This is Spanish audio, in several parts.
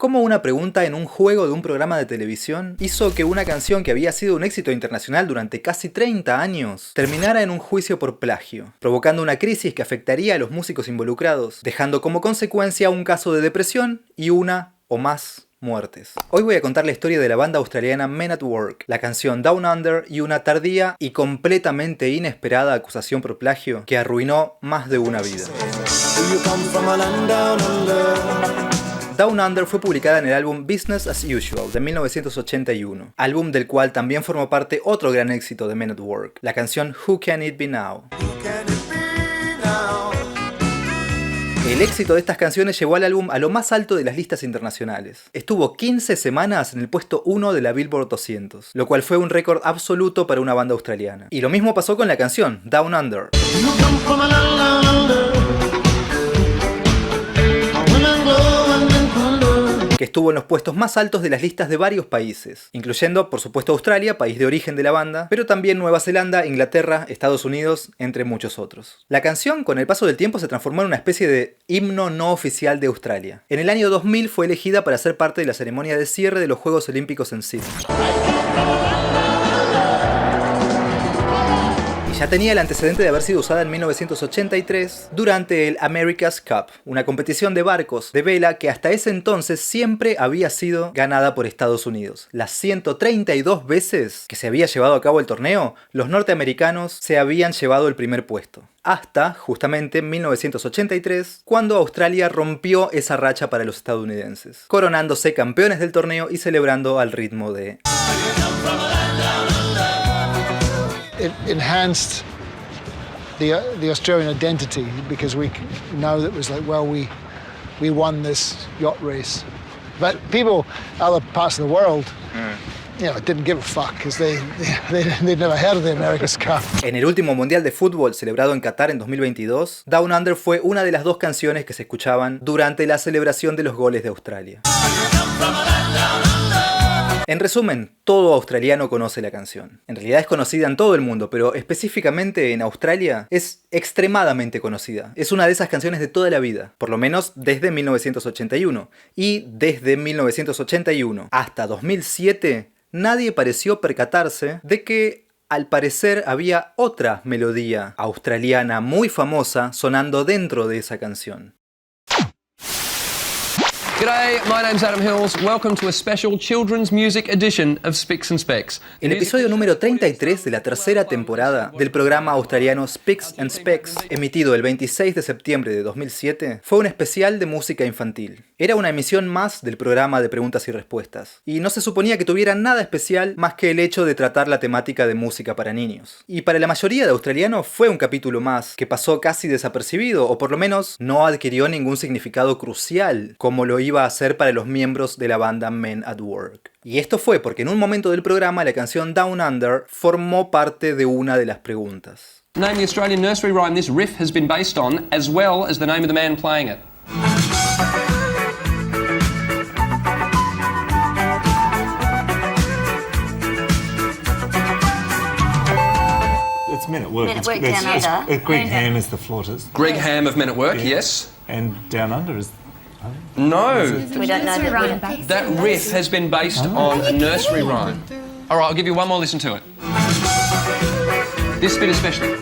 cómo una pregunta en un juego de un programa de televisión hizo que una canción que había sido un éxito internacional durante casi 30 años terminara en un juicio por plagio, provocando una crisis que afectaría a los músicos involucrados, dejando como consecuencia un caso de depresión y una o más muertes. Hoy voy a contar la historia de la banda australiana Men at Work, la canción Down Under y una tardía y completamente inesperada acusación por plagio que arruinó más de una vida. Down Under fue publicada en el álbum Business as Usual de 1981, álbum del cual también formó parte otro gran éxito de Men at Work, la canción Who Can It Be Now. El éxito de estas canciones llevó al álbum a lo más alto de las listas internacionales. Estuvo 15 semanas en el puesto 1 de la Billboard 200, lo cual fue un récord absoluto para una banda australiana. Y lo mismo pasó con la canción Down Under, que estuvo en los puestos más altos de las listas de varios países, incluyendo por supuesto Australia, país de origen de la banda, pero también Nueva Zelanda, Inglaterra, Estados Unidos, entre muchos otros. La canción con el paso del tiempo se transformó en una especie de himno no oficial de Australia. En el año 2000 fue elegida para ser parte de la ceremonia de cierre de los Juegos Olímpicos en Sydney. Ya tenía el antecedente de haber sido usada en 1983 durante el America's Cup, una competición de barcos de vela que hasta ese entonces siempre había sido ganada por Estados Unidos. Las 132 veces que se había llevado a cabo el torneo, los norteamericanos se habían llevado el primer puesto. Hasta, justamente, 1983, cuando Australia rompió esa racha para los estadounidenses, coronándose campeones del torneo y celebrando al ritmo de... It enhanced the Australian identity because we know that it was like, well, we won this yacht race. But people, other parts of the world, you know, didn't give a fuck because they'd never heard of the America's Cup. En el último Mundial de Fútbol celebrado en Qatar en 2022, Down Under fue una de las dos canciones que se escuchaban durante la celebración de los goles de Australia. En resumen, todo australiano conoce la canción. En realidad es conocida en todo el mundo, pero específicamente en Australia es extremadamente conocida. Es una de esas canciones de toda la vida, por lo menos desde 1981. Y desde 1981 hasta 2007, nadie pareció percatarse de que al parecer había otra melodía australiana muy famosa sonando dentro de esa canción. G'day, my name's Adam Hills. Welcome to a special children's music edition of Spicks and Specks. El episodio número 33 de la tercera temporada del programa australiano Spicks and Specks, emitido el 26 de septiembre de 2007, fue un especial de música infantil. Era una emisión más del programa de preguntas y respuestas, y no se suponía que tuviera nada especial más que el hecho de tratar la temática de música para niños. Y para la mayoría de australianos fue un capítulo más que pasó casi desapercibido, o por lo menos no adquirió ningún significado crucial, como lo iba a hacer para los miembros de la banda Men at Work. Y esto fue porque en un momento del programa la canción Down Under formó parte de una de las preguntas. Name the Australian nursery rhyme this riff has been based on, as well as the name of the man playing it. It's Men at Work. Men at Work Down Under. Greg Ham is the flautist. Greg Ham of Men at Work, Yeah. yes. And Down Under is... No, We don't know that. that riff has been based on a nursery rhyme. All right, I'll give you one more listen to it. This bit especially.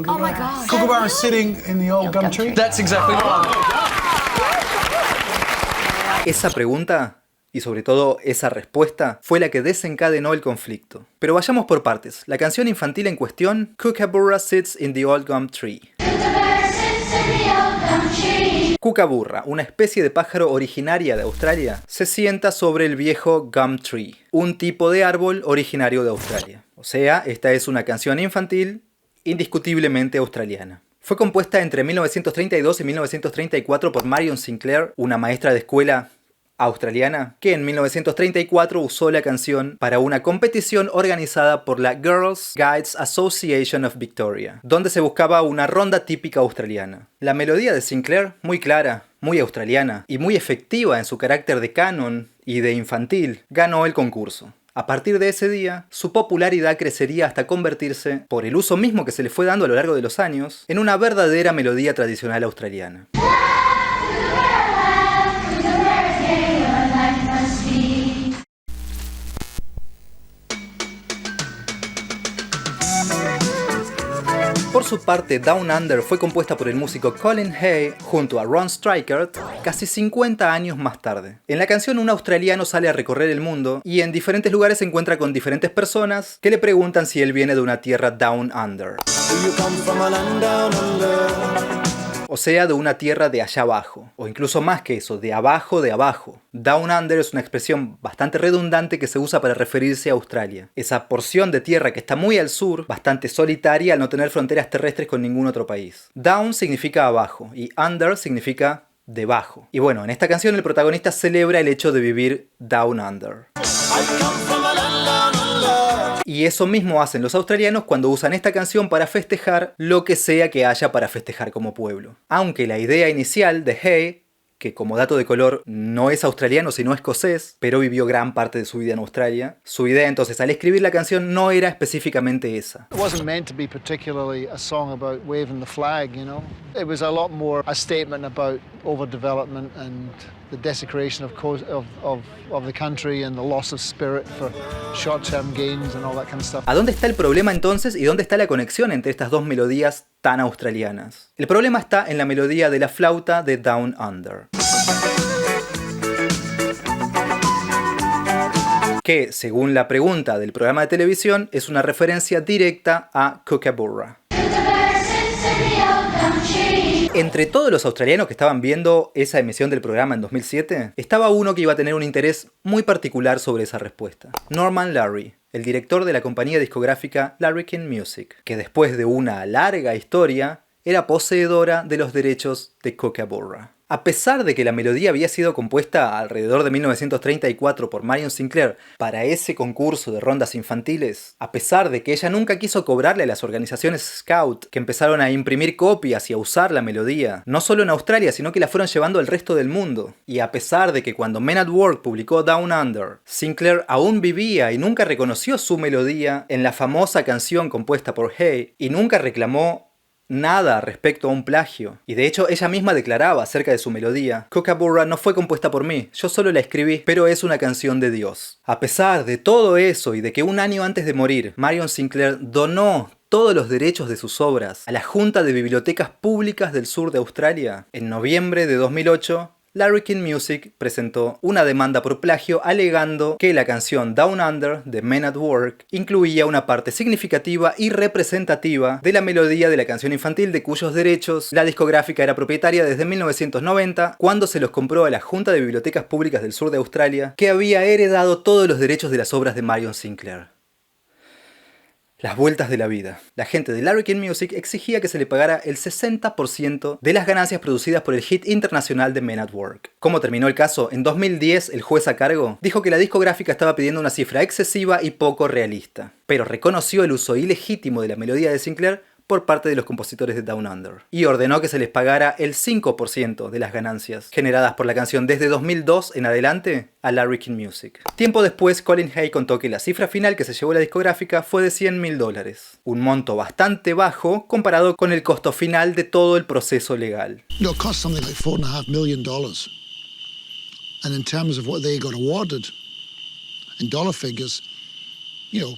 Oh my God. Kookaburra sitting in the old gum tree. That's exactly right. Esa pregunta, y sobre todo esa respuesta, fue la que desencadenó el conflicto. Pero vayamos por partes. La canción infantil en cuestión, Kookaburra Sits in the Old Gum Tree. Kookaburra, una especie de pájaro originaria de Australia, se sienta sobre el viejo gum tree, un tipo de árbol originario de Australia. O sea, esta es una canción infantil indiscutiblemente australiana. Fue compuesta entre 1932 y 1934 por Marion Sinclair, una maestra de escuela australiana, que en 1934 usó la canción para una competición organizada por la Girls Guides Association of Victoria, donde se buscaba una ronda típica australiana. La melodía de Sinclair, muy clara, muy australiana y muy efectiva en su carácter de canon y de infantil, ganó el concurso. A partir de ese día, su popularidad crecería hasta convertirse, por el uso mismo que se le fue dando a lo largo de los años, en una verdadera melodía tradicional australiana. Por su parte, Down Under fue compuesta por el músico Colin Hay junto a Ron Streicher casi 50 años más tarde. En la canción, un australiano sale a recorrer el mundo y en diferentes lugares se encuentra con diferentes personas que le preguntan si él viene de una tierra Down Under. O sea, de una tierra de allá abajo, o incluso más que eso, de abajo de abajo. Down Under es una expresión bastante redundante que se usa para referirse a Australia. Esa porción de tierra que está muy al sur, bastante solitaria al no tener fronteras terrestres con ningún otro país. Down significa abajo y Under significa debajo. Y bueno, en esta canción el protagonista celebra el hecho de vivir Down Under. Y eso mismo hacen los australianos cuando usan esta canción para festejar lo que sea que haya para festejar como pueblo. Aunque la idea inicial de Hay, que como dato de color no es australiano sino escocés, pero vivió gran parte de su vida en Australia, su idea entonces al escribir la canción no era específicamente esa. It wasn't meant to be particularly a song about waving the flag, you know. It was a lot more a statement about overdevelopment and the desecration of the country and the loss of spirit for short-term gains and all that kind of stuff. ¿A dónde está el problema entonces y dónde está la conexión entre estas dos melodías tan australianas? El problema está en la melodía de la flauta de Down Under, que, según la pregunta del programa de televisión, es una referencia directa a Kookaburra. Entre todos los australianos que estaban viendo esa emisión del programa en 2007, estaba uno que iba a tener un interés muy particular sobre esa respuesta. Norman Larry, el director de la compañía discográfica Larrikin Music, que después de una larga historia, era poseedora de los derechos de Kookaburra. A pesar de que la melodía había sido compuesta alrededor de 1934 por Marion Sinclair para ese concurso de rondas infantiles, a pesar de que ella nunca quiso cobrarle a las organizaciones Scout que empezaron a imprimir copias y a usar la melodía, no solo en Australia, sino que la fueron llevando al resto del mundo, y a pesar de que cuando Men at Work publicó Down Under, Sinclair aún vivía y nunca reconoció su melodía en la famosa canción compuesta por Hay, y nunca reclamó nada respecto a un plagio, y de hecho ella misma declaraba acerca de su melodía: Kookaburra no fue compuesta por mí, yo solo la escribí, pero es una canción de Dios. A pesar de todo eso y de que un año antes de morir, Marion Sinclair donó todos los derechos de sus obras a la Junta de Bibliotecas Públicas del Sur de Australia, en noviembre de 2008, Larrikin Music presentó una demanda por plagio alegando que la canción Down Under de Men at Work incluía una parte significativa y representativa de la melodía de la canción infantil de cuyos derechos la discográfica era propietaria desde 1990, cuando se los compró a la Junta de Bibliotecas Públicas del Sur de Australia, que había heredado todos los derechos de las obras de Marion Sinclair. Las vueltas de la vida. La gente de Larrikin Music exigía que se le pagara el 60% de las ganancias producidas por el hit internacional de Men at Work. ¿Cómo terminó el caso? En 2010, el juez a cargo dijo que la discográfica estaba pidiendo una cifra excesiva y poco realista, pero reconoció el uso ilegítimo de la melodía de Sinclair por parte de los compositores de Down Under, y ordenó que se les pagara el 5% de las ganancias generadas por la canción desde 2002 en adelante a Larrikin Music. Tiempo después, Colin Hay contó que la cifra final que se llevó la discográfica fue de $100,000, un monto bastante bajo comparado con el costo final de todo el proceso legal. No, it cost something like $4.5 million. And in terms of what they got awarded, in dollar figures, you know,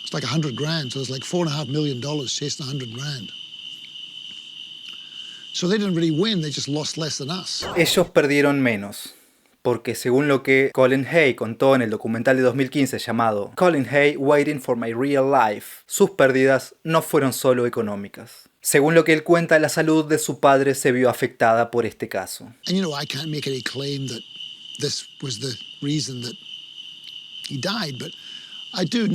it's like $100,000, so it's like $4.5 million chasing $100,000. So they didn't really win, they just lost less than us. Ellos perdieron menos, porque según lo que Colin Hay contó en el documental de 2015 llamado Colin Hay Waiting for My Real Life, sus pérdidas no fueron solo económicas. Según lo que él cuenta, la salud de su padre se vio afectada por este caso. And you know, I can't make any claim that this was the reason that he died, but I do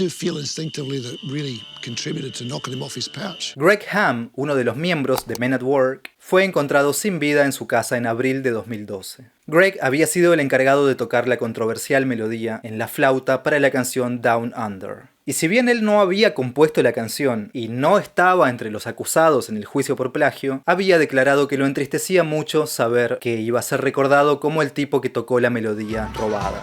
feel instinctively that it really contributed to knocking him off his perch. Greg Ham, uno de los miembros de Men at Work, fue encontrado sin vida en su casa en abril de 2012. Greg había sido el encargado de tocar la controversial melodía en la flauta para la canción Down Under. Y si bien él no había compuesto la canción y no estaba entre los acusados en el juicio por plagio, había declarado que lo entristecía mucho saber que iba a ser recordado como el tipo que tocó la melodía robada.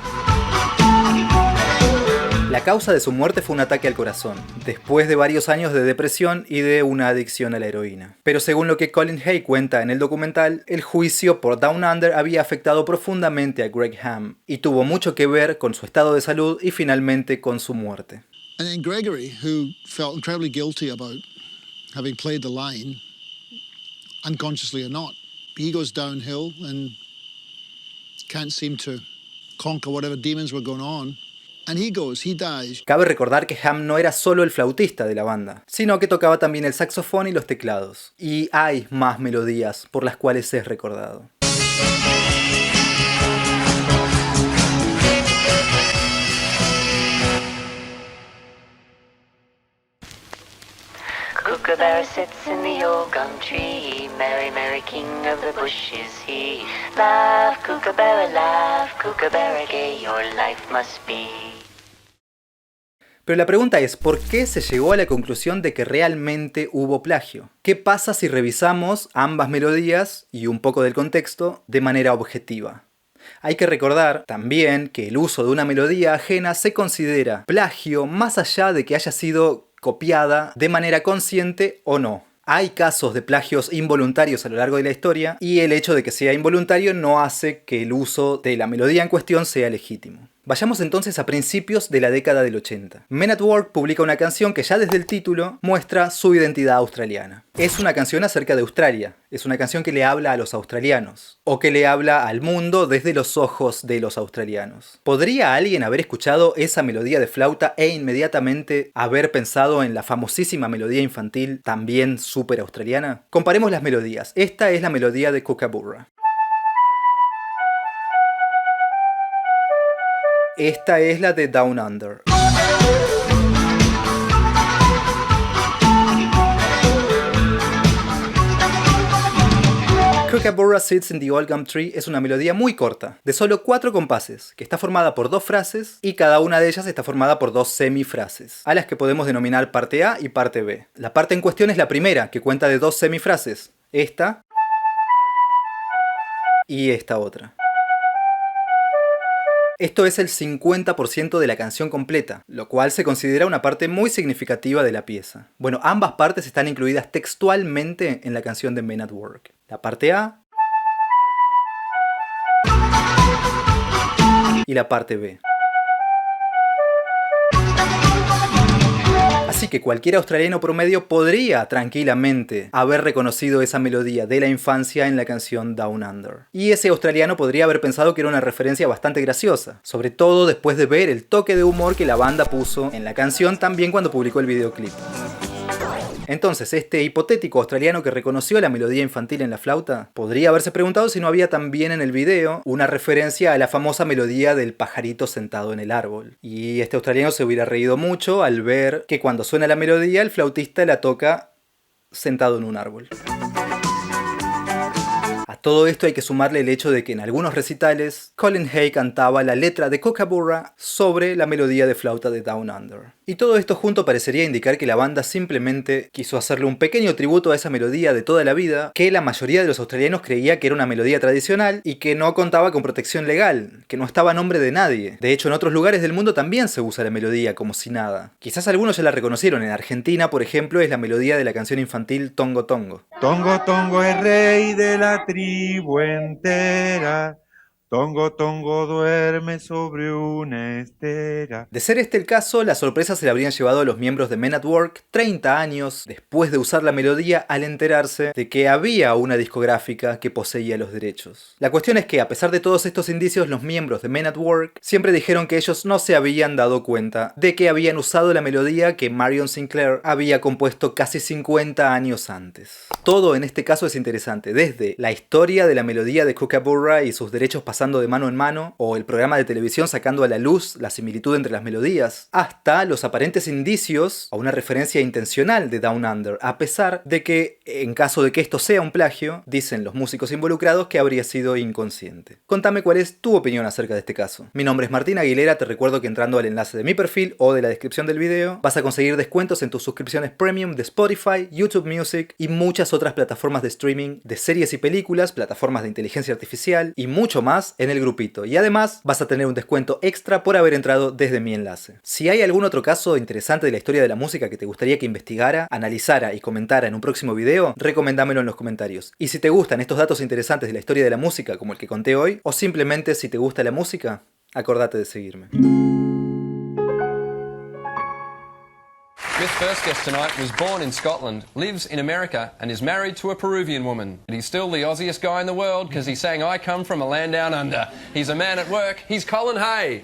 La causa de su muerte fue un ataque al corazón, después de varios años de depresión y de una adicción a la heroína. Pero según lo que Colin Hay cuenta en el documental, el juicio por Down Under había afectado profundamente a Greg Ham y tuvo mucho que ver con su estado de salud y finalmente con su muerte. And then Gregory, who felt incredibly guilty about having played the line, unconsciously or not, he goes downhill and can't seem to conquer whatever demons were going on. And he dies. Cabe recordar que Ham no era solo el flautista de la banda, sino que tocaba también el saxofón y los teclados. Y hay más melodías por las cuales es recordado. Kookaburra sits in the old gum tree, merry, merry king of the bush is he. Laugh, Kookaburra gay, your life must be. Pero la pregunta es, ¿por qué se llegó a la conclusión de que realmente hubo plagio? ¿Qué pasa si revisamos ambas melodías y un poco del contexto de manera objetiva? Hay que recordar también que el uso de una melodía ajena se considera plagio más allá de que haya sido copiada de manera consciente o no. Hay casos de plagios involuntarios a lo largo de la historia y el hecho de que sea involuntario no hace que el uso de la melodía en cuestión sea legítimo. Vayamos entonces a principios de la década del 80. Men at Work publica una canción que ya desde el título muestra su identidad australiana. Es una canción acerca de Australia, es una canción que le habla a los australianos, o que le habla al mundo desde los ojos de los australianos. ¿Podría alguien haber escuchado esa melodía de flauta e inmediatamente haber pensado en la famosísima melodía infantil también súper australiana? Comparemos las melodías. Esta es la melodía de Kookaburra. Esta es la de Down Under. Kookaburra Sits in the Old Gum Tree es una melodía muy corta, de solo 4 compases, que está formada por 2 frases y cada una de ellas está formada por 2 semifrases, a las que podemos denominar parte A y parte B. La parte en cuestión es la primera, que cuenta de 2 semifrases, esta y esta otra. Esto es el 50% de la canción completa, lo cual se considera una parte muy significativa de la pieza. Bueno, ambas partes están incluidas textualmente en la canción de Men at Work. La parte A y la parte B. Así que cualquier australiano promedio podría tranquilamente haber reconocido esa melodía de la infancia en la canción Down Under. Y ese australiano podría haber pensado que era una referencia bastante graciosa, sobre todo después de ver el toque de humor que la banda puso en la canción también cuando publicó el videoclip. Entonces, este hipotético australiano que reconoció la melodía infantil en la flauta podría haberse preguntado si no había también en el video una referencia a la famosa melodía del pajarito sentado en el árbol. Y este australiano se hubiera reído mucho al ver que cuando suena la melodía el flautista la toca sentado en un árbol. A todo esto hay que sumarle el hecho de que en algunos recitales Colin Hay cantaba la letra de Kookaburra sobre la melodía de flauta de Down Under. Y todo esto junto parecería indicar que la banda simplemente quiso hacerle un pequeño tributo a esa melodía de toda la vida, que la mayoría de los australianos creía que era una melodía tradicional y que no contaba con protección legal, que no estaba a nombre de nadie. De hecho, en otros lugares del mundo también se usa la melodía como si nada. Quizás algunos ya la reconocieron. En Argentina, por ejemplo, es la melodía de la canción infantil Tongo Tongo. Tongo Tongo es rey de la tribu entera. Tongo Tongo duerme sobre una estera. De ser este el caso, la sorpresa se la habrían llevado a los miembros de Men at Work 30 años después de usar la melodía al enterarse de que había una discográfica que poseía los derechos. La cuestión es que, a pesar de todos estos indicios, los miembros de Men at Work siempre dijeron que ellos no se habían dado cuenta de que habían usado la melodía que Marion Sinclair había compuesto casi 50 años antes. Todo en este caso es interesante, desde la historia de la melodía de Kookaburra y sus derechos pasando de mano en mano, o el programa de televisión sacando a la luz la similitud entre las melodías, hasta los aparentes indicios a una referencia intencional de Down Under, a pesar de que, en caso de que esto sea un plagio, dicen los músicos involucrados que habría sido inconsciente. Contame cuál es tu opinión acerca de este caso. Mi nombre es Martín Aguilera, te recuerdo que entrando al enlace de mi perfil o de la descripción del video, vas a conseguir descuentos en tus suscripciones premium de Spotify, YouTube Music y muchas otras plataformas de streaming de series y películas, plataformas de inteligencia artificial y mucho más más en el grupito y además vas a tener un descuento extra por haber entrado desde mi enlace. Si hay algún otro caso interesante de la historia de la música que te gustaría que investigara, analizara y comentara en un próximo video, recomendámelo en los comentarios. Y si te gustan estos datos interesantes de la historia de la música como el que conté hoy, o simplemente si te gusta la música, acordate de seguirme. Myth's first guest tonight was born in Scotland, lives in America, and is married to a Peruvian woman. He's still the Aussiest guy in the world because he sang I Come From a Land Down Under. He's a man at work. He's Colin Hay.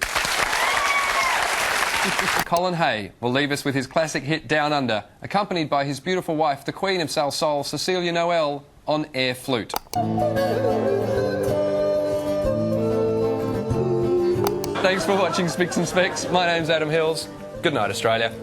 Colin Hay will leave us with his classic hit Down Under, accompanied by his beautiful wife, the Queen of Salsoul, Cecilia Noel, on air flute. Thanks for watching Spicks and Specs. My name's Adam Hills. Good night, Australia.